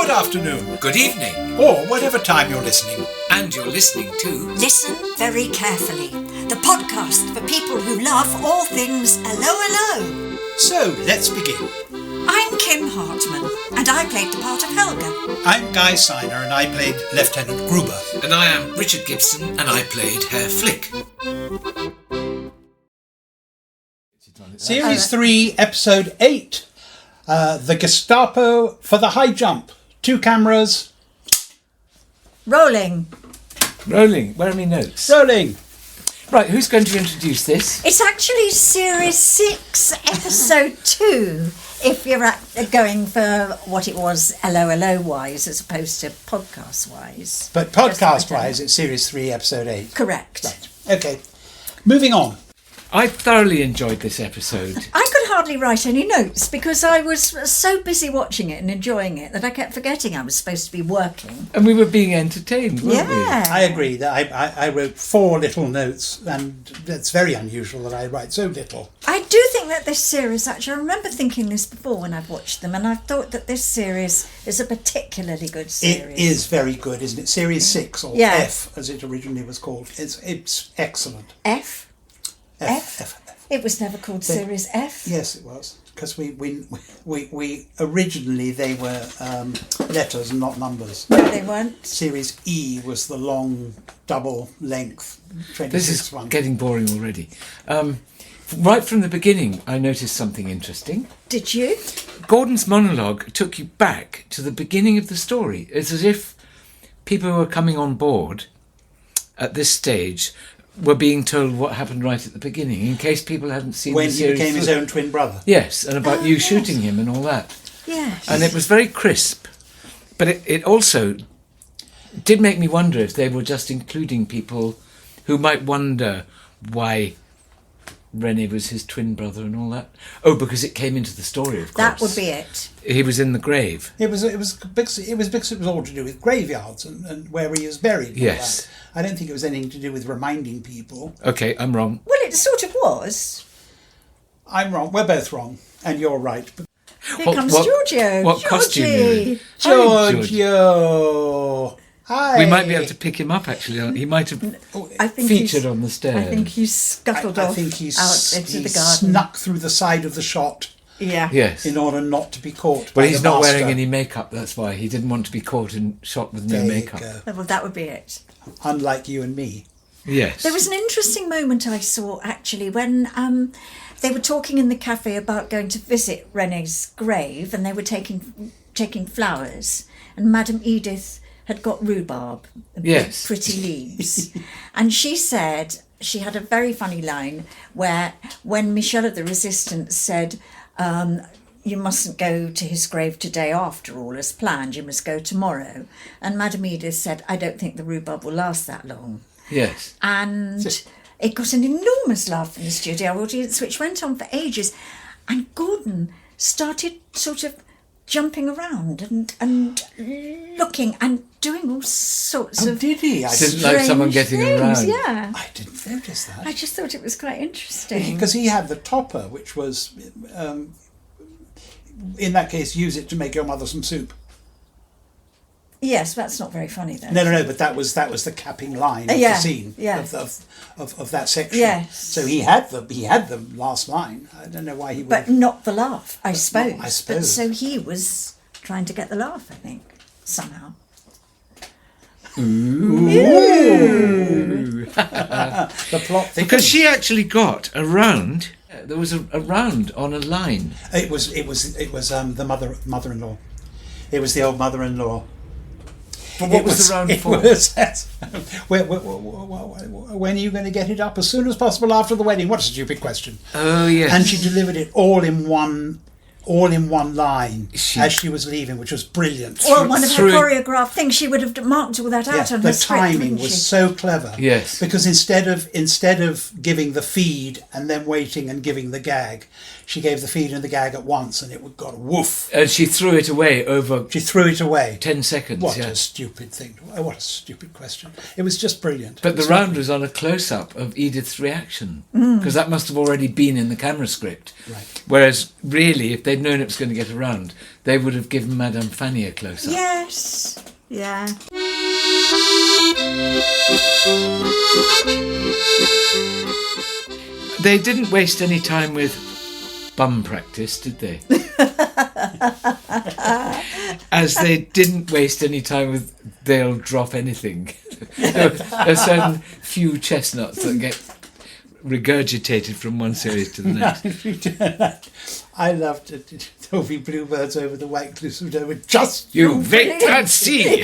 Good afternoon. Good evening. Or whatever time you're listening. And you're listening to... Listen very carefully. The podcast for people who love all things Allo Allo. So, let's begin. I'm Kim Hartman, and I played the part of Helga. I'm Guy Siner, and I played Lieutenant Gruber. And I am Richard Gibson, and I played Herr Flick. Series 3, Episode 8. The Gestapo for the High Jump. 2 cameras. Rolling. Where are my notes? Rolling. Right, who's going to introduce this? It's actually Series 6, Episode 2, if you're going for what it was Allo Allo wise as opposed to podcast wise. But podcast wise, it's Series 3, Episode 8. Correct. Right. Okay. Moving on. I thoroughly enjoyed this episode. I could hardly write any notes because I was so busy watching it and enjoying it that I kept forgetting I was supposed to be working. And we were being entertained, weren't we? Yeah. I agree that I wrote 4 little notes, and it's very unusual that I write so little. I do think that this series, actually, I remember thinking this before when I've watched them, and I thought that this series is a particularly good series. It is very good, isn't it? Series 6, or Yeah. F, as it originally was called. It's excellent. F? F. It was never called Series F. Yes, it was, because we originally they were letters and not numbers. No, they weren't. Series E was the long double length 26 This is one. getting boring already. Right from the beginning, I noticed something interesting. Did you? Gordon's monologue took you back to the beginning of the story. It's as if people who were coming on board at this stage were being told what happened right at the beginning, in case people hadn't seen When the he series became his through. own twin brother. Yes, and about you yes. shooting him and all that. Yes. And it was very crisp. But it also did make me wonder if they were just including people who might wonder why René was his twin brother and all that. Oh, because it came into the story, of course. That would be it. He was in the grave. It was because it was all to do with graveyards and where he is buried. and all Yes. that. I don't think it was anything to do with reminding people. Okay, I'm wrong. Well, it sort of was. I'm wrong. We're both wrong, and you're right. But Here comes Giorgio. What costume Georgie. are you in? Hi, George. Giorgio. Hi. We might be able to pick him up, actually. He might have I think featured on the stairs. I think he's scuttled I off think he's out into the garden. snuck through the side of the shot Yeah. Yes. in order not to be caught. Well, by he's the not master. wearing any makeup, that's why. He didn't want to be caught and shot with no There you makeup. go. Well, that would be it. Unlike you and me. Yes. There was an interesting moment I saw, actually, when they were talking in the cafe about going to visit René's grave, and they were taking flowers, and Madame Edith had got rhubarb, Yes. pretty leaves. And she said, she had a very funny line where when Michelle of the Resistance said, you mustn't go to his grave today after all as planned, you must go tomorrow. And Madame Edith said, I don't think the rhubarb will last that long. Yes. And it got an enormous laugh from the studio audience, which went on for ages. And Gordon started sort of jumping around and looking and doing all sorts of Did he? I Didn't like someone getting things, around. Yeah. I didn't notice that. I just thought it was quite interesting. Because he had the topper, which was, in that case, use it to make your mother some soup. Yes, that's not very funny then. No, but that was the capping line of Yeah, the scene yeah. of that section. Yes. So he had the last line. I don't know why he would. But not the laugh, I suppose. I suppose. But so he was trying to get the laugh, I think, somehow. the plot thickens. Because she actually got a round. There was a round on a line. It was the mother-in-law. It was the old mother-in-law. But what was the round it for? Was, when are you going to get it up? As soon as possible after the wedding. What a stupid question. Oh, yes. And she delivered it all in one line She- as she was leaving, which was brilliant. Well, one of her through- choreographed things, she would have marked all that out on the her script, timing wouldn't was she? so clever. Yes. Because instead of giving the feed and then waiting and giving the gag, she gave the feed and the gag at once, and it got a woof. And she threw it away over She threw it away. 10 seconds. What yeah. a stupid thing! What a stupid question! It was just brilliant. But the It's round lovely. was on a close-up of Edith's reaction, because that must have already been in the camera script. Right. Whereas, really, if they'd known it was going to get around, they would have given Madame Fanny a close-up. Yes. Yeah. They didn't waste any time with bum practice, did they? As they didn't waste any time with they'll drop anything. There's certain few chestnuts that get regurgitated from one series to the next. I loved it. There'll be bluebirds over the white cliffs of Dover. Just You wait and see.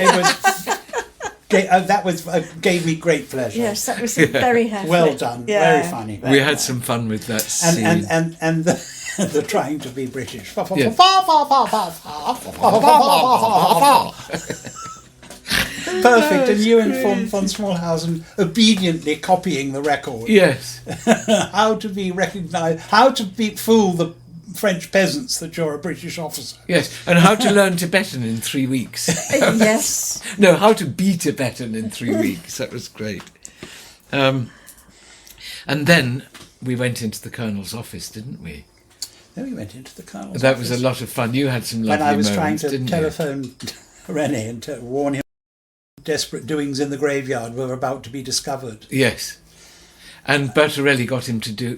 That was gave me great pleasure. Yes, that was very happy. Well done. Yeah. Very funny. We had some fun with that scene. And the trying to be British. Yeah. Perfect. And you and von Smallhausen obediently copying the record. Yes. How to be recognised, how to fool the French peasants that you're a British officer. Yes. And how to learn Tibetan in 3 weeks. Yes. No, how to be Tibetan in 3 weeks. That was great. And then we went into the Colonel's office, didn't we? Then we went into the Colonel's That office. was a lot of fun. You had some lovely When I was moments, trying to didn't telephone René and to warn him desperate doings in the graveyard were about to be discovered. you? Yes. And Bertorelli got him to do...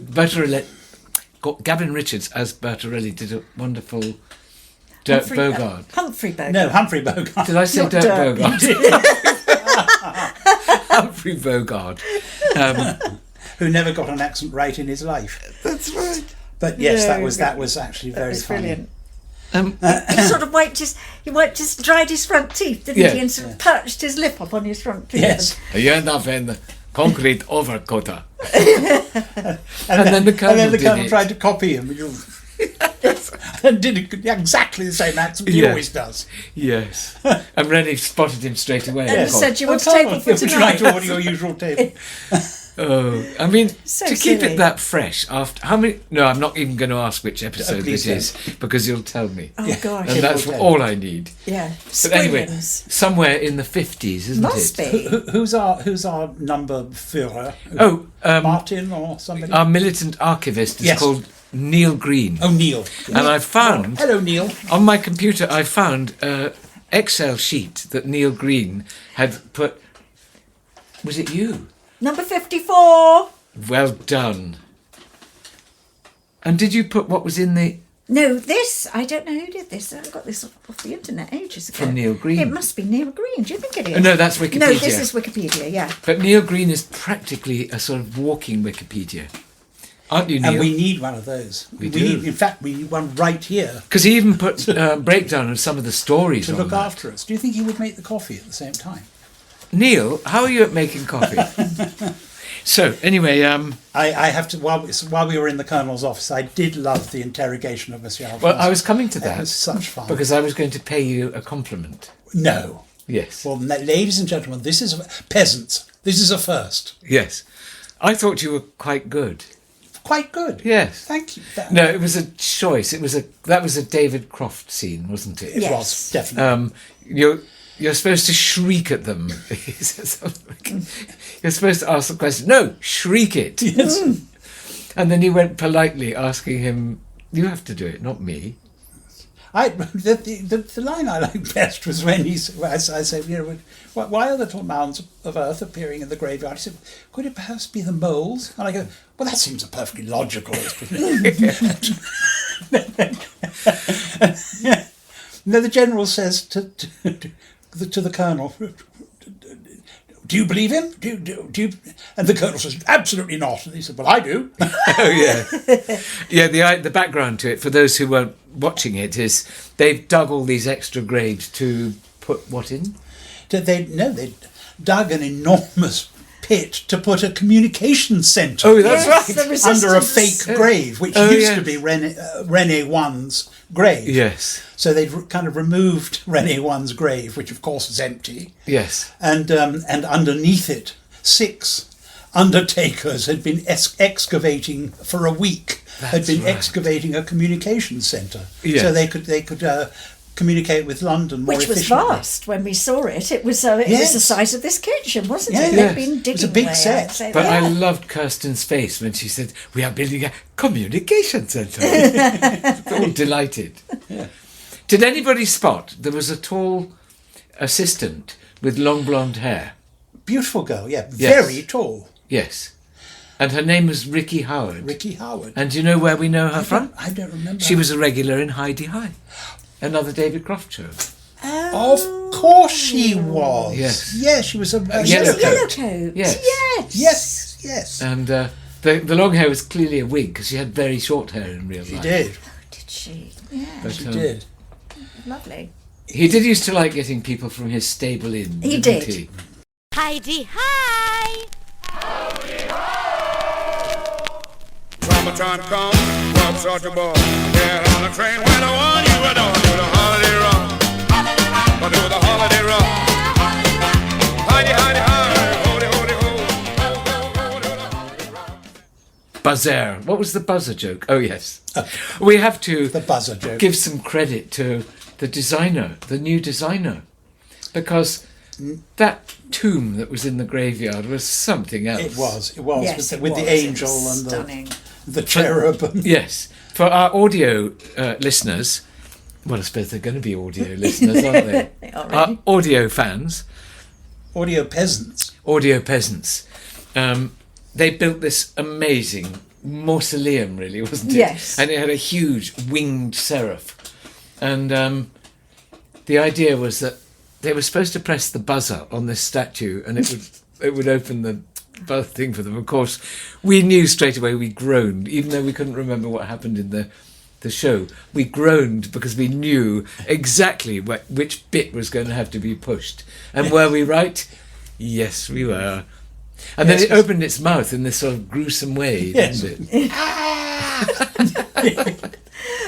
got Gavin Richards as Bertorelli did a wonderful Dirk Bogard. Humphrey Bogart. No, Humphrey Bogart. Did I say Not Dirk Dirk. Bogart? Humphrey Bogard. Who never got an accent right in his life. That's right. But yes, Yeah, that was actually very was funny. brilliant. Um, He sort of dried his front teeth, didn't Yeah. he? And sort of perched his lip up on his front teeth. Yes. you end up in the concrete overcoater. And then the Colonel and then the did Colonel it. tried to copy him. And did exactly the same accent he Yeah. always does. Yes. And Rennie spotted him straight away. And of course. said, "You want a Colonel, table for would you like tonight?" to order your usual table? Oh, I mean, So to keep silly. it that fresh after how many? No, I'm not even going to ask which episode please it is because you'll tell me, Oh gosh. and that's will tell. all I need. Yeah. But anyway, Squillions. somewhere in the 50s, isn't Must it? be. Who's our number Führer? Oh, Martin or somebody? our militant archivist is Yes. called Neil Green, Oh, Neil. and I found Hello, Neil. on my computer I found an Excel sheet that Neil Green had put. Was it you? Number 54. Well done. And did you put what was in the... No, this, I don't know who did this. I got this off the internet ages ago. From Neil Green. It must be Neil Green. Do you think it is? No, that's Wikipedia. No, this is Wikipedia, yeah. But Neil Green is practically a sort of walking Wikipedia. Aren't you, And Neil? we need one of those. We do. In fact, we need one right here Because he even put breakdown of some of the stories to on look that. after us. Do you think he would make the coffee at the same time? Neil, how are you at making coffee? So, anyway, I have to. While we were in the Colonel's office, I did love the interrogation of Monsieur Alphonse. well, I was coming to That that was such fun. because I was going to pay you a compliment. No. Yes. Well, ladies and gentlemen, this is peasants. This is a first. Yes. I thought you were quite good. Quite good. Yes. Thank you. No, it was a choice. That was a David Croft scene, wasn't it? It Yes. was definitely. You're supposed to shriek at them. He says something. You're supposed to ask the question. No, shriek it. Yes. And then you went politely asking him. You have to do it, not me. The line I liked best was when I said, why are little mounds of earth appearing in the graveyard? He said, could it perhaps be the moles? And I go, well, that seems a perfectly logical explanation. No, the general says to the colonel, do you believe him? Do you? And the colonel says, absolutely not. And he said, well, I do. Oh yeah, yeah. The background to it for those who weren't watching it is they've dug all these extra graves to put what in? They dug an enormous pit to put a communication centre. Oh, that's Yes, right. the resistance. Under a fake grave, which Oh, used yes. to be René One's grave. Yes, So they'd kind of removed René One's grave, which of course is empty, yes. and underneath it, 6 undertakers had been excavating for a week. Had That's been right. excavating a communication centre, Yes. so they could communicate with London more Which was efficiently. vast when we saw it. It was the Yes. size of this kitchen, wasn't Yeah. it? Yes. They'd been digging It was a big away, set. I'd say. But I Yeah. loved Kirsten's face when she said, "We are building a communication centre." All delighted. Did anybody spot there was a tall assistant with long blonde hair? Beautiful girl, yeah, Yes. very tall. Yes. And her name was Ricky Howard. Ricky Howard. And do you know where we know her from? I don't remember. She was a regular in Heidi High, another David Croft show. Of course she was. Yes. Yes, she was a Yellow Yellow coat. coat. Yes. Yes. Yes. And the long hair was clearly a wig because she had very short hair in real She life. did. Did she? Yeah. But, She did. Lovely. He did used to like getting people from his stable in. He didn't did. He? Heidi, hi! Summertime come, walk such a ball. Get on the train when I want you, I don't do the holiday rock. I do the holiday rock. Heidi, Heidi, Heidi, holy, holy, holy. Buzzer. What was the buzzer joke? Oh, yes. We have to The buzzer joke. give some credit to the designer, the new designer, because that tomb that was in the graveyard was something else. It was. It was. Yes, with the angel It was and stunning. the cherub. Yes. For our audio listeners, well, I suppose they're going to be audio listeners, aren't they? They are Our really. audio fans, Audio peasants. audio peasants, they built this amazing mausoleum, really, wasn't it? Yes. And it had a huge winged seraph. And the idea was that they were supposed to press the buzzer on this statue and it would open the buzz thing for them. Of course, we knew straight away, we groaned, even though we couldn't remember what happened in the show. We groaned because we knew exactly which bit was going to have to be pushed. And were we right? Yes, we were. And Yes, then it yes. opened its mouth in this sort of gruesome way, Yes. didn't it?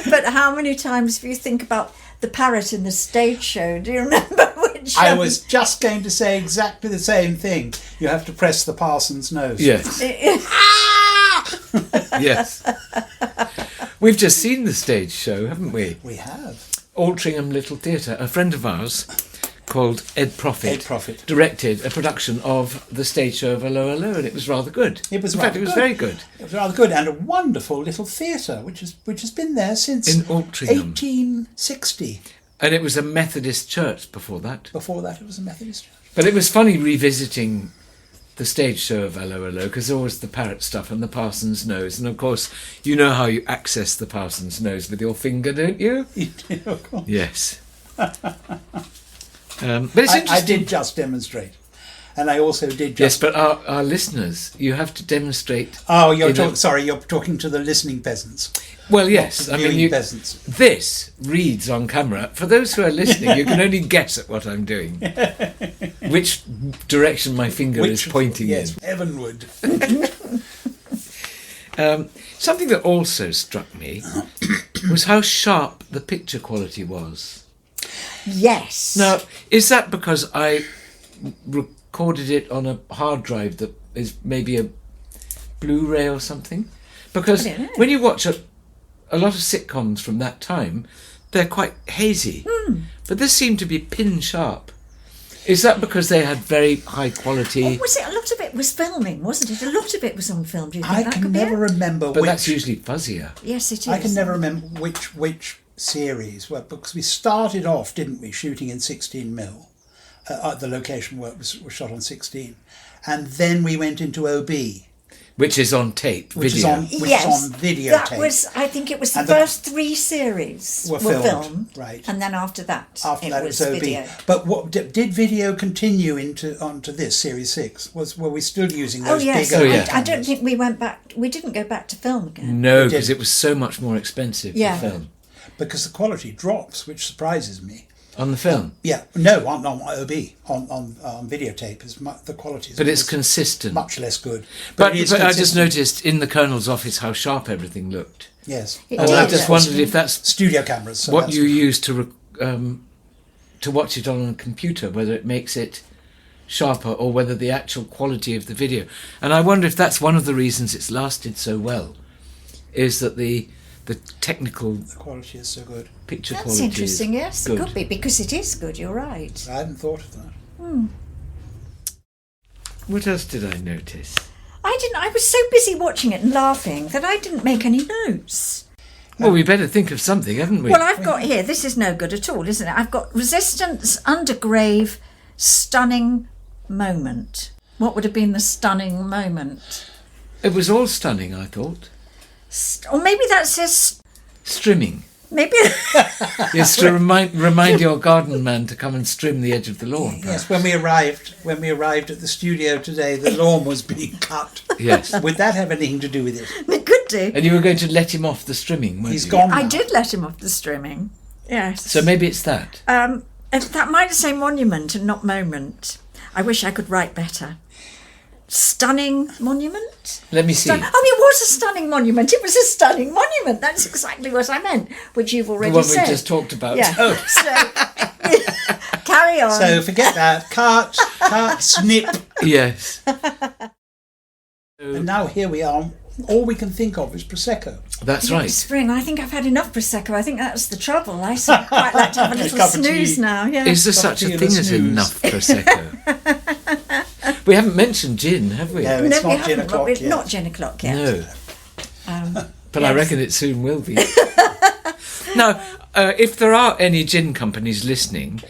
But how many times, if you think about the parrot in the stage show, do you remember which? I was just going to say exactly the same thing. You have to press the parson's nose. Yes. Yes. We've just seen the stage show, haven't we? We have. Altrincham Little Theatre. A friend of ours called Ed Prophet, Ed Prophet. directed a production of the stage show of Allo Allo, and it was rather good. It was In fact, rather it was good. very good. It was rather good, and a wonderful little theatre, which has been there since In Altrincham. 1860. And it was a Methodist church before that. Before that, it was a Methodist church. But it was funny revisiting the stage show of Allo Allo, because there was the parrot stuff and the parson's nose. And of course, you know how you access the parson's nose with your finger, don't you? Yes. But it's interesting. I did just demonstrate, and I also did Yes, just. but our listeners, you have to demonstrate. Oh, you're in a- sorry. You're talking to the listening peasants. Well, yes. The I mean, viewing you, peasants. this reads on camera. For those who are listening, you can only guess at what I'm doing. Which direction my finger is pointing yes, heavenward. in. Something that also struck me was how sharp the picture quality was. Yes. Now, is that because I recorded it on a hard drive that is maybe a Blu-ray or something? Because I don't know. when you watch a lot of sitcoms from that time, they're quite hazy. But this seemed to be pin sharp. Is that because they had very high quality? Or was it? A lot of it was filming, wasn't it? A lot of it was on film. Do you think I that can could be never it? remember But which. that's usually fuzzier. Yes, it is. I can never remember which series. Well, because we started off, didn't we, shooting in 16mm. The location work was shot on 16, and then we went into OB, Which is on tape, which video. is on Yes, videotape. that was. I think it was the And the- first 3 series Were were filmed, filmed, right. And then after that, After that, it was OB. video. But what did video continue onto this series 6? Were we still using those yes, big? Oh, yeah. I don't think we went back. We didn't go back to film again. No, We because did. it was so much more expensive Yeah. to film. Because the quality drops, which surprises me. On the film. Yeah, no, on OB, on videotape, the quality is But it's always consistent. much less good. But it is I just consistent. noticed in the Colonel's office how sharp everything looked. Yes, It And did, I just wondered if that's studio cameras. So what that's- you use to watch it on a computer, whether it makes it sharper or whether the actual quality of the video. And I wonder if that's one of the reasons it's lasted so well, is that the the technical The quality is so good. picture That's quality interesting, is yes. good. It could be, because it is good, you're right. I hadn't thought of that. What else did I notice? I was so busy watching it and laughing that I didn't make any notes. Well, we better think of something, haven't we? Well, I've got here, this is no good at all, isn't it? I've got resistance, undergrave, stunning moment. What would have been the stunning moment? It was all stunning, I thought. Or maybe that says... Strimming. Maybe... Yes, to remind your garden man to come and trim the edge of the lawn. Yes, when we arrived at the studio today, the lawn was being cut. Yes. Would that have anything to do with it? It could do. And you were going to let him off the strimming, weren't He's you? gone now. I did let him off the streaming. Yes. So maybe it's that. And that might say monument and not moment. I wish I could write better. Stunning monument? Let me see. Oh, it was a stunning monument. It was a stunning monument. That's exactly what I meant, which you've already The one said. we just talked about. Yeah. Oh. So, carry on. So forget that. Cut, snip. Yes. And now here we are. All we can think of is Prosecco. That's It's right. spring. I think I've had enough Prosecco. I think that's the trouble. I quite like to have a little Cup of snooze tea. now. Yeah. Is there Cup of such a tea and thing a as snooze. enough Prosecco? We haven't mentioned gin, have we? No, it's we not gin haven't, o'clock but yet. not gin o'clock yet. No. But I yes. reckon it soon will be. Now, if there are any gin companies listening,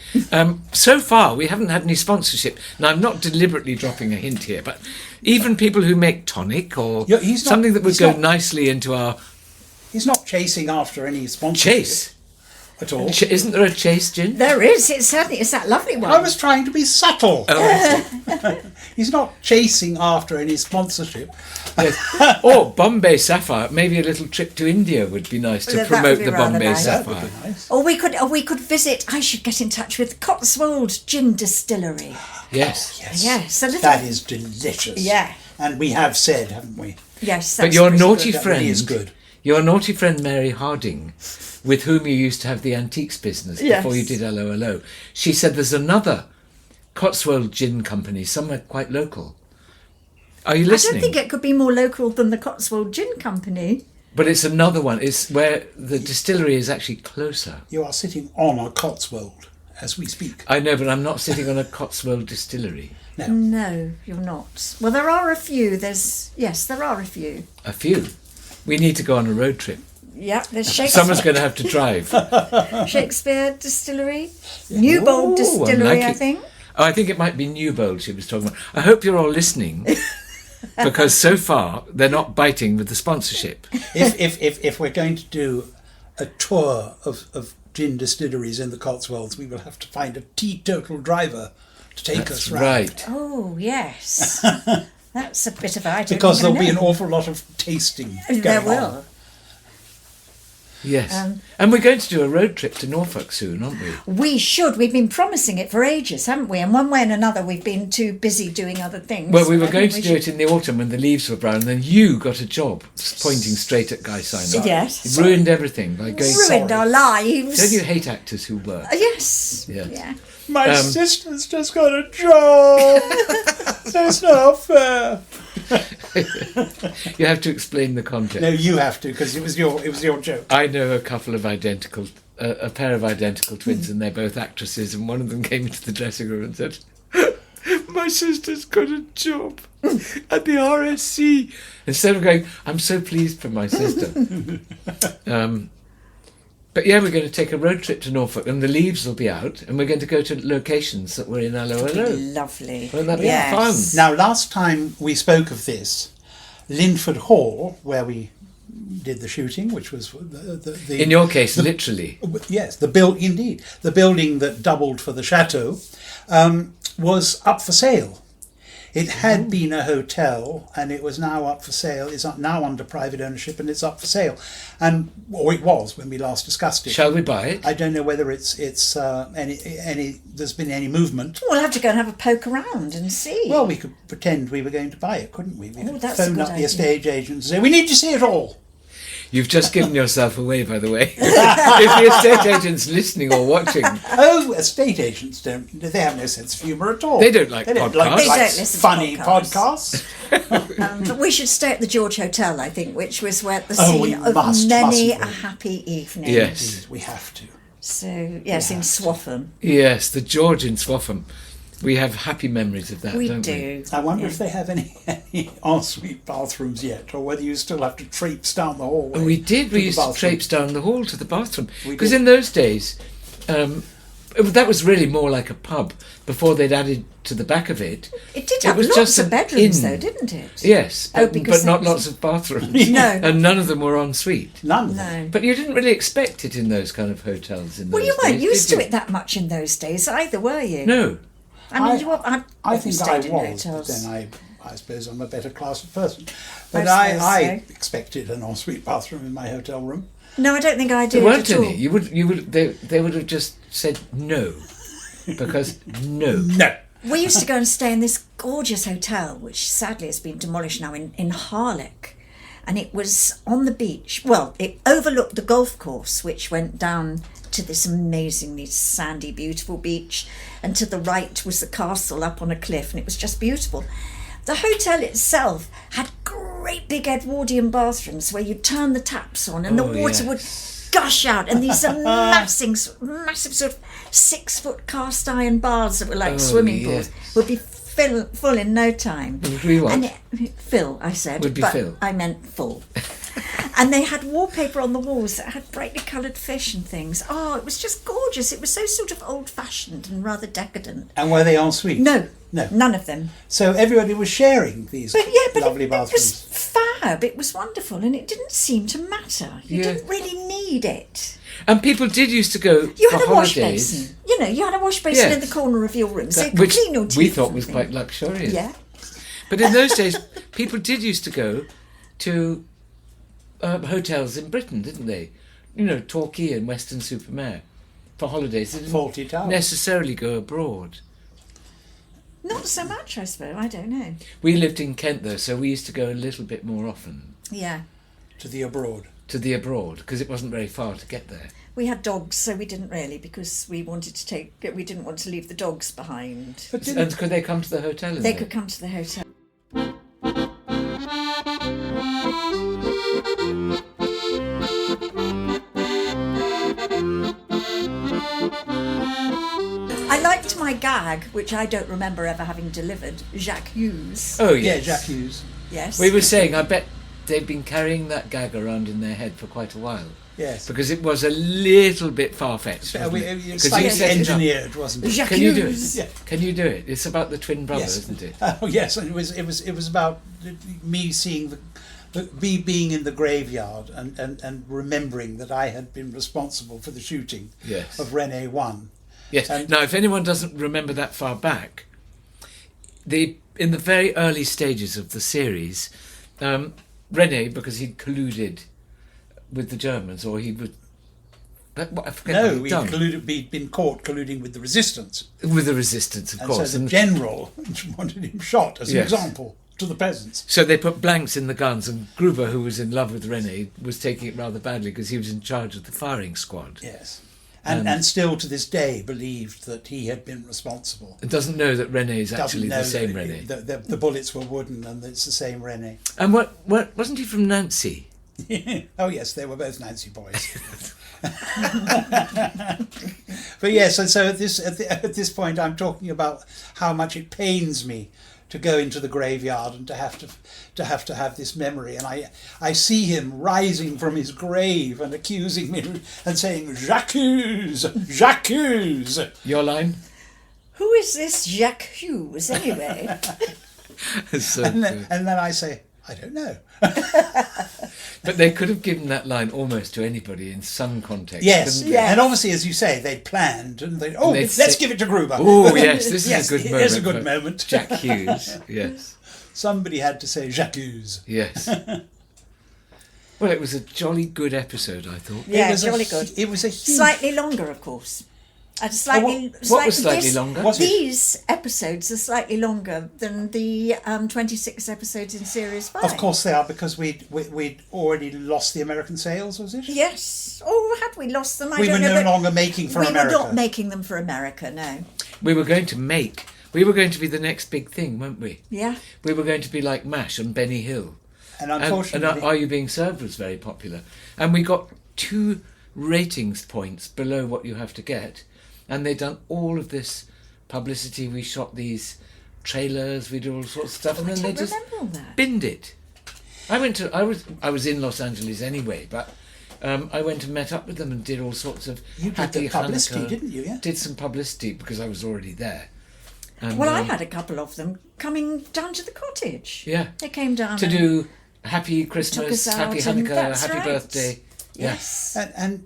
so far we haven't had any sponsorship. Now, I'm not deliberately dropping a hint here, but even people who make tonic or Yeah, he's not- something that would he's go not- nicely into our He's not chasing after any sponsorship chase. at all. Isn't there a chase gin? There is. It's certainly. It's that lovely one. I was trying to be subtle. Oh, He's not chasing after any sponsorship. yes. Or Bombay Sapphire. Maybe a little trip to India would be nice to That would promote be the rather Bombay nice. That would Sapphire. be nice. Or we could visit. I should get in touch with Cotswold Gin Distillery. Yes. Yes, a little. That is delicious. Yeah. And we have said, haven't we? Yes, But that's your pretty naughty good. That friend, really is good. your naughty friend Mary Harding, with whom you used to have the antiques business before you Yes. did Allo Allo, she said there's another Cotswold Gin Company somewhere quite local. Are you I listening? don't think it could be more local than the Cotswold Gin Company. But it's another one. It's where the distillery is actually closer. You are sitting on a Cotswold as we speak. I know, but I'm not sitting on a Cotswold distillery. No, you're not. Well, there are a few. There are a few. A few. We need to go on a road trip. Yeah, there's Someone's going to have to drive. Shakespeare Distillery, Newbold Ooh, Distillery, I like it. think. Oh, I think it might be Newbold she was talking about. I hope you're all listening, because so far they're not biting with the sponsorship. If we're going to do a tour of gin distilleries in the Cotswolds, we will have to find a teetotal driver to take That's us round. right. Oh yes, that's a bit of I don't Because think I there'll be an know. awful lot of tasting going There on. will. Yes. Um, And we're going to do a road trip to Norfolk soon, aren't we? We should. We've been promising it for ages, haven't we? And one way and another, we've been too busy doing other things. Well, we were I going think to do it in the autumn when the leaves were brown, and then you got a job pointing straight at Guy Simon. Yes. It ruined everything by going... ruined our lives. Don't you hate actors who work? Yes. Yeah. Yeah. My sister's just got a job. That's not fair. You have to explain the context. No, you have to, because it was your joke. I know a couple of a pair of identical twins, and they're both actresses, and one of them came into the dressing room and said, "My sister's got a job at the RSC." Instead of going, "I'm so pleased for my sister." But yeah, we're going to take a road trip to Norfolk, and the leaves will be out, and we're going to go to locations that were in Allo Allo. Lovely. Won't that be Yes. fun? Now, last time we spoke of this, Linford Hall, where we did the shooting, which was the In your case, literally. Yes, the building that doubled for the chateau, was up for sale. It had been a hotel, and it was now up for sale. It's now under private ownership, and it's up for sale. Or it was when we last discussed it. Shall we buy it? I don't know whether it's any. There's been any movement. We'll have to go and have a poke around and see. Well, we could pretend we were going to buy it, couldn't we? We could that's a phone good up the idea. estate agent and say, "We need to see it all." You've just given yourself away, by the way. If the estate agent's listening or watching, Oh, estate agents they have no sense of humour at all. They don't like podcasts. They don't listen to funny podcasts. podcasts. But we should stay at the George Hotel, I think, which was where the Oh, we scene of must, many mustn't a we? happy evening. yes, Indeed, we have to. So, yes, in Swaffham. yes, the George in Swaffham. We have happy memories of that, We don't we? do. I wonder Yeah. if they have any ensuite bathrooms yet, or whether you still have to traipse down the hallway. We did. to We the used to bathroom. traipse down the hall to the bathroom. We Because did. in those days, that was really more like a pub before they'd added to the back of it. It did It have was lots just of an bedrooms, inn. though, didn't it? Yes, Oh, but because not that was- lots of bathrooms. No. And none of them were en suite. None of them. No. But you didn't really expect it in those kind of hotels in those Well, you weren't days, used did to you? it that much in those days either, were you? No. I mean, I think I stayed in was, but hotels. then I suppose I'm a better class of person. But I I suppose expected an ensuite bathroom in my hotel room. No, I don't think I There did weren't at all. any. They would have just said no. Because no. No. We used to go and stay in this gorgeous hotel, which sadly has been demolished now, in Harlech. And it was on the beach. Well, it overlooked the golf course, which went down to this amazingly sandy, beautiful beach. And to the right was the castle up on a cliff, and it was just beautiful. The hotel itself had great big Edwardian bathrooms where you'd turn the taps on and the Oh, water would gush out, and these massive sort of 6-foot cast iron baths that were like Oh, swimming pools yes. would be full in no time. Would be what? And fill, I said. Would be but fill. I meant full. And they had wallpaper on the walls that had brightly coloured fish and things. Oh, it was just gorgeous. It was so sort of old-fashioned and rather decadent. And were they ensuite? No, No. none of them. So everybody was sharing these But lovely it was bathrooms. fab. It was wonderful, and it didn't seem to matter. You Yeah. didn't really need it. And people did used to go You for had a wash holidays. basin. You know, you had a wash basin in Yes. the corner of your room, so you could Which clean your teeth. we thought and was things. quite luxurious. Yeah. But in those days, people did used to go to hotels in Britain, didn't they? You know, Torquay and Weston-super-Mare for holidays. They didn't Fawlty Towers. necessarily go abroad. Not so much, I suppose. I don't know. We lived in Kent, though, so we used to go a little bit more often Yeah. To the abroad. to the abroad because it wasn't very far to get there. We had dogs, so we didn't really, because we didn't want to leave the dogs behind. But And could they come to the hotel? They could come to the hotel. I liked my gag, which I don't remember ever having delivered, Jacques Hughes. Oh, yeah, yes. Jacques Hughes. Yes. We were saying, I bet they've been carrying that gag around in their head for quite a while. Yes. Because it was a little bit far-fetched. It's you slightly set it up. engineered, wasn't it? Jacques Can you do Hughes. it? Yeah. Can you do it? It's about the twin brother, Yes. isn't it? Oh yes, and it was about me seeing me being in the graveyard and remembering that I had been responsible for the shooting Yes. of Rene 1. Yes. And- Now, if anyone doesn't remember that far back, in the very early stages of the series, Rene, because he'd colluded with the Germans, or he would. I forget what No, he'd done. he'd been caught colluding with the resistance, With the resistance, of and course. so the And general wanted him shot as Yes. an example to the peasants. so they put blanks in the guns, and Gruber, who was in love with Rene, was taking it rather badly because he was in charge of the firing squad. Yes, and still to this day believed that he had been responsible. And doesn't know that Rene is actually Doesn't know the same that Rene. the bullets were wooden and it's the same Rene. And what wasn't he from Nancy? Oh yes, they were both Nancy boys. But yes, and so at this point, I'm talking about how much it pains me to go into the graveyard and to have this memory, and I see him rising from his grave and accusing me and saying Jacques, Jacques. Your line? Who is this Jacques Hughes, anyway? So And good. then I say, I don't know. But they could have given that line almost to anybody in some context. Yes, couldn't they? Yeah. and obviously, as you say, they'd planned, and they'd let's say- give it to Gruber. Oh yes, this Yes, is a good moment. here's a good for moment. Jack Hughes. Yes, Somebody had to say Jacques. yes. Well, it was a jolly good episode, I thought. Yeah, It was jolly good. It was a huge. Slightly longer, of course. And slightly, what was slightly longer? Was it? These episodes are slightly longer than the 26 episodes in Series 5. Of course they are, because we'd already lost the American sales, was it? Yes. Or had we lost them? I We don't were know. no but longer making for America. We were not making them for America, no. We were going to be the next big thing, weren't we? Yeah. We were going to be like MASH and Benny Hill. And And unfortunately... Are You Being Served was very popular. And we got 2 ratings points below what you have to get. And they'd done all of this publicity. We shot these trailers, we did all sorts of stuff, and then they just remember all that. binned it. I was in Los Angeles anyway, but I went and met up with them and did all sorts of You did happy the publicity, Hanukkah. didn't you, yeah? Did some publicity because I was already there. And, Well, I had a couple of them coming down to the cottage. Yeah. They came down to and do Happy took Christmas, us Happy out, and Hanukkah, that's Happy right. Birthday. Yes.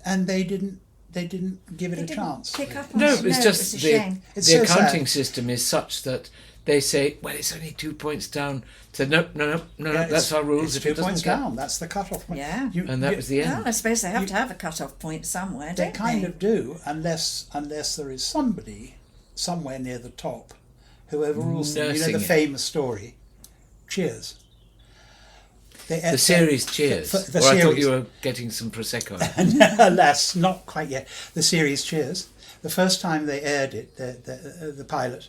And they didn't give it They a didn't chance. pick up on No, it. it's No, just it was a the shame. It's the so accounting sad. system is such that they say, well, it's only 2 points down. So no, Yeah, that's our rules. It's If 2 it doesn't points get- down. That's the cut-off point. Yeah. And that was the end. Well, I suppose they have to have a cut-off point somewhere, They don't kind of do, unless there is somebody somewhere near the top who overrules them. You know Nursing the it. famous story. Cheers. The series Cheers. The Or I thought series. you were getting some Prosecco. Alas, not quite yet. The series Cheers. The first time they aired it, the pilot,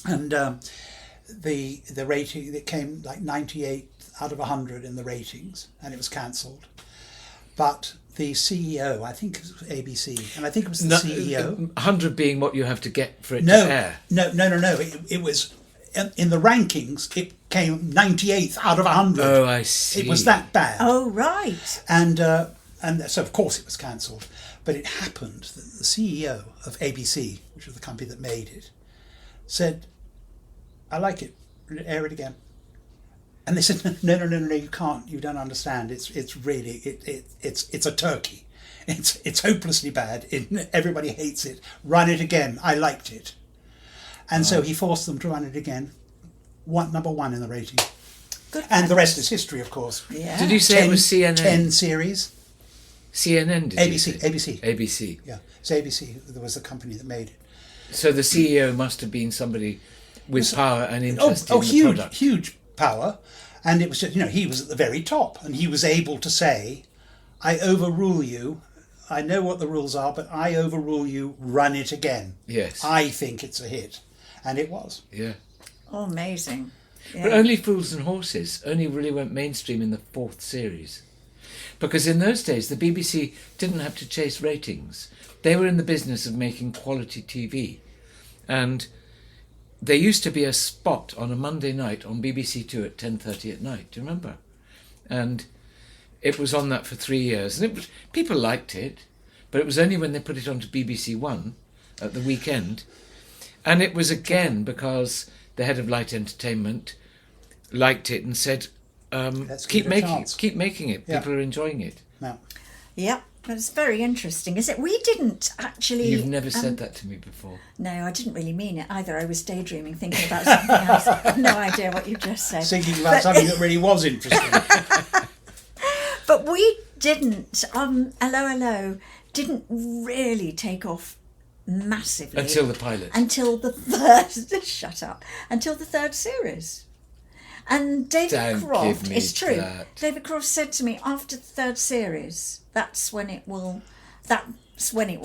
and the rating, it came like 98 out of 100 in the ratings, and it was cancelled. But the CEO, I think it was ABC, and I think it was the CEO. 100 being what you have to get for it No, to air. no. It was in the rankings. It came 98th out of 100. Oh, I see. It was that bad. Oh, right. And so of course it was cancelled. But it happened that the CEO of ABC, which was the company that made it, said, "I like it. Air it again." And they said, "No, you can't. You don't understand. It's really it's a turkey. It's hopelessly bad. Everybody hates it. Run it again. I liked it." And so he forced them to run it again. Number 1 in the rating. Good. And the rest is history, of course. Yeah. Did you say it was CNN? 10 series. CNN, did you say? ABC. ABC. Yeah, it's ABC. There was the company that made it. So the CEO must have been somebody with power and interest in the huge, product. huge power. And it was just, he was at the very top, and he was able to say, "I overrule you. I know what the rules are, but I overrule you. Run it again. Yes. I think it's a hit." And it was. Yeah. Oh, amazing. Yeah. But Only Fools and Horses only really went mainstream in the 4th series. Because in those days, the BBC didn't have to chase ratings. They were in the business of making quality TV. And there used to be a spot on a Monday night on BBC 2 at 10:30 at night. Do you remember? And it was on that for 3 years. And people liked it, but it was only when they put it onto BBC 1 at the weekend. And it was again because the head of Light Entertainment liked it and said, keep give it a chance." making it. Yeah. People are enjoying it. Now, Yep. It's very interesting, is it? We didn't actually... You've never said that to me before. No, I didn't really mean it either. I was daydreaming, thinking about something else. I have no idea what you just said. thinking about something that really was interesting. But we didn't, Allo Allo didn't really take off massively. Until the pilot. Until the third, shut up, until the 3rd series. And David Don't Croft, give me it's true, that. David Croft said to me, after the 3rd series, that's when it will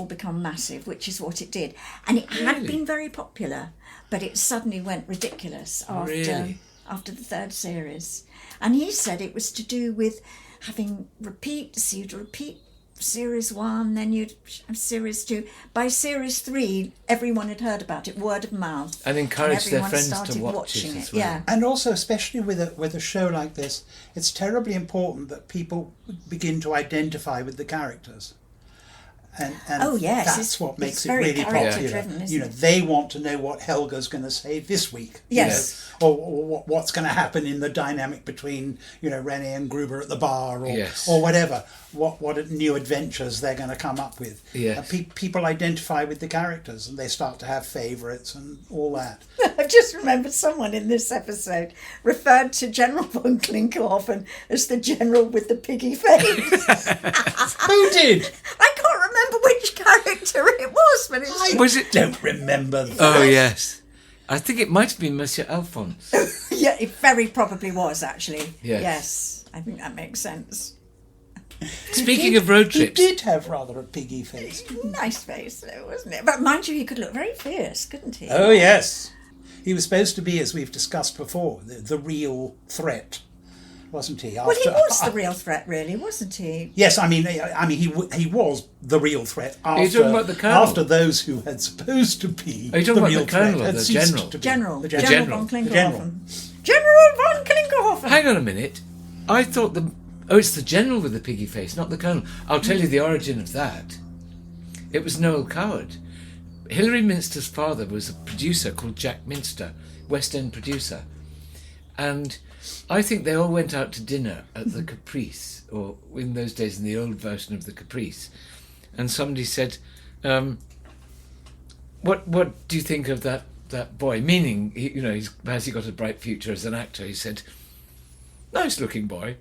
become massive, which is what it did. And it had Really? been very popular, but it suddenly went ridiculous after the 3rd series. And he said it was to do with having repeats. You'd repeat series 1, then you'd have series 2. By series 3, everyone had heard about it, word of mouth, And encouraged their everyone friends to started watch watching it as it. well. Yeah. And also, especially with a show like this, it's terribly important that people begin to identify with the characters. And Oh, yes, that's what it's makes it very really character-driven, popular. isn't it? They want to know what Helga's going to say this week. Yes. Or what's going to happen in the dynamic between Renee and Gruber at the bar, or Yes. or whatever. What new adventures they're going to come up with. Yes. People identify with the characters, and they start to have favourites and all that. I just remembered someone in this episode referred to General von Klinkelhoffen as the general with the piggy face. Who did? I can't remember remember which character it was, but it's... I Was it- don't remember that. Oh, yes. I think it might have been Monsieur Alphonse. Yeah, it very probably was, actually. Yes. Yes, I think that makes sense. Speaking of road trips, He did have rather a piggy face. Nice face, though, wasn't it? But mind you, he could look very fierce, couldn't he? Oh, yes. He was supposed to be, as we've discussed before, the real threat, wasn't he? Well, he was the real threat, really, wasn't he? Yes, I mean, he was the real threat you talking about the Colonel? after those who had supposed to be Are you talking the about real the Colonel threat or had the ceased General? to be. General. The General General. von The General. Klingerhofen. General von Klingerhofen. hang on a minute. I thought it's the General with the piggy face, not the Colonel. I'll tell you the origin of that. It was Noel Coward. Hilary Minster's father was a producer called Jack Minster, West End producer. And I think they all went out to dinner at the Caprice, or in those days in the old version of the Caprice. And somebody said, what do you think of that boy? Meaning, has he got a bright future as an actor? He said, nice looking boy,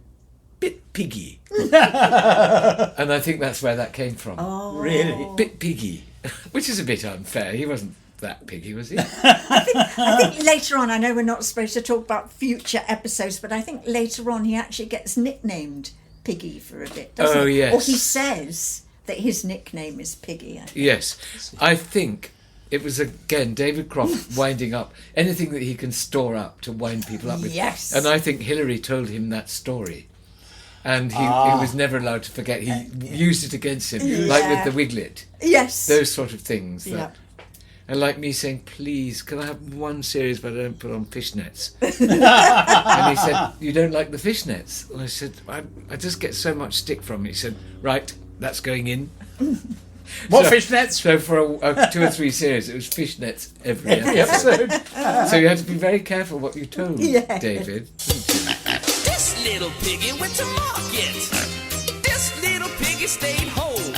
bit piggy. And I think that's where that came from. Oh. Really? Bit piggy, which is a bit unfair. He wasn't that piggy, was he? I think later on, I know we're not supposed to talk about future episodes, but I think later on he actually gets nicknamed Piggy for a bit, doesn't he? Yes. Or he says that his nickname is Piggy. I think. Yes. I think it was, again, David Croft winding up anything that he can store up to wind people up with. Yes. And I think Hilary told him that story. And he was never allowed to forget. He used it against him, like with the Wiglet. Yes. Those sort of things. Yeah. And like me saying, please, can I have one series but I don't put on fishnets? And he said, you don't like the fishnets? And I said, I just get so much stick from it. He said, right, that's going in. More fishnets? So for a 2 or 3 series, it was fishnets every episode. So you had to be very careful what you told David. This little piggy went to market. This little piggy stayed home.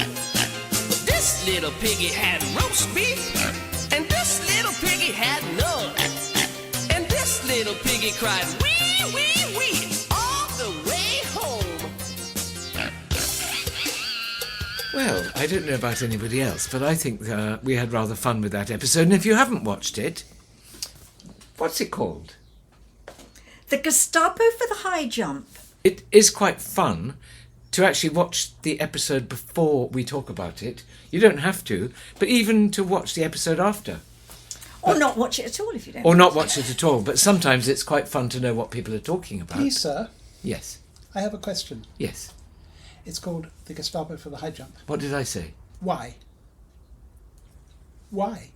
This little piggy had roast beef. And this little piggy had none. And this little piggy cried, wee, wee, wee, all the way home. Well, I don't know about anybody else, but I think we had rather fun with that episode. And if you haven't watched it, what's it called? The Gestapo for the High Jump. It is quite fun to actually watch the episode before we talk about it. You don't have to, but even to watch the episode after. Or not watch it at all if you don't. Or not watch it at all, but sometimes it's quite fun to know what people are talking about. Please, sir, Yes, I have a question. yes. It's called the Gestapo for the High Jump. What did I say? Why? Why?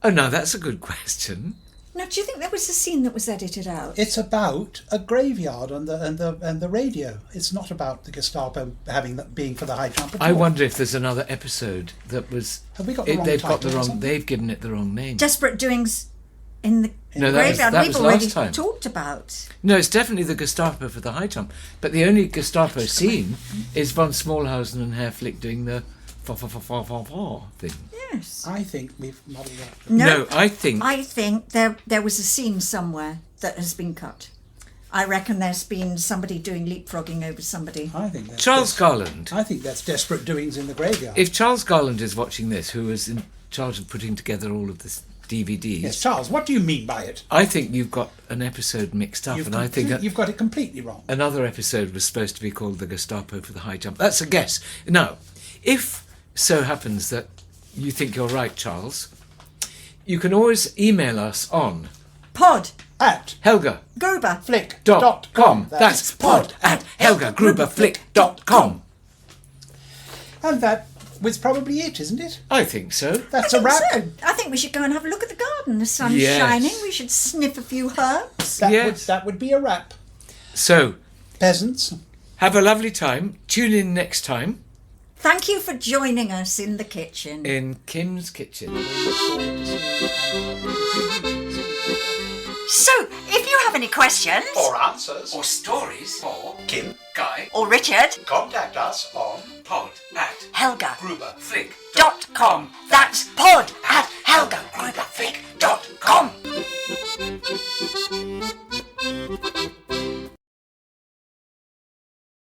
Oh, now that's a good question. Now, do you think there was a scene that was edited out? It's about a graveyard and the radio. It's not about the Gestapo being for the high jump. At I all. wonder if there's another episode that was... Have we got the wrong they've got title the or wrong. something? They've given it the wrong name. Desperate Doings in the No, that was- graveyard. that We've was already last time. talked about. No, it's definitely the Gestapo for the high jump. But the only Gestapo scene is von Smallhausen and Herr Flick doing the fa thing. Yes. I think we've muddled up. No, I think there was a scene somewhere that has been cut. I reckon there's been somebody doing leapfrogging over somebody. I think that's Charles Garland. I think that's desperate doings in the graveyard. If Charles Garland is watching this, who was in charge of putting together all of the DVDs, Yes, Charles, what do you mean by it? I think you've got an episode mixed up, and I think You've got it completely wrong. another episode was supposed to be called The Gestapo for the High Jump. That's a guess. Now, if so happens that you think you're right, Charles, you can always email us on Pod At Helga Gruber Flick.com. That's pod at helgagruberflick.com. And that was probably it, isn't it? I think so. That's I a think wrap. so. I think we should go and have a look at the garden. The sun's Yes. shining. We should sniff a few herbs. Yes. That would be a wrap. So, Peasants. have a lovely time. Tune in next time Thank you for joining us in the kitchen. in Kim's Kitchen. So, if you have any questions, Or answers. Or stories for Kim. Guy. or Richard, Contact us on Pod at Helga. Gruberflick. .com. That's pod at helgagruberflick.com.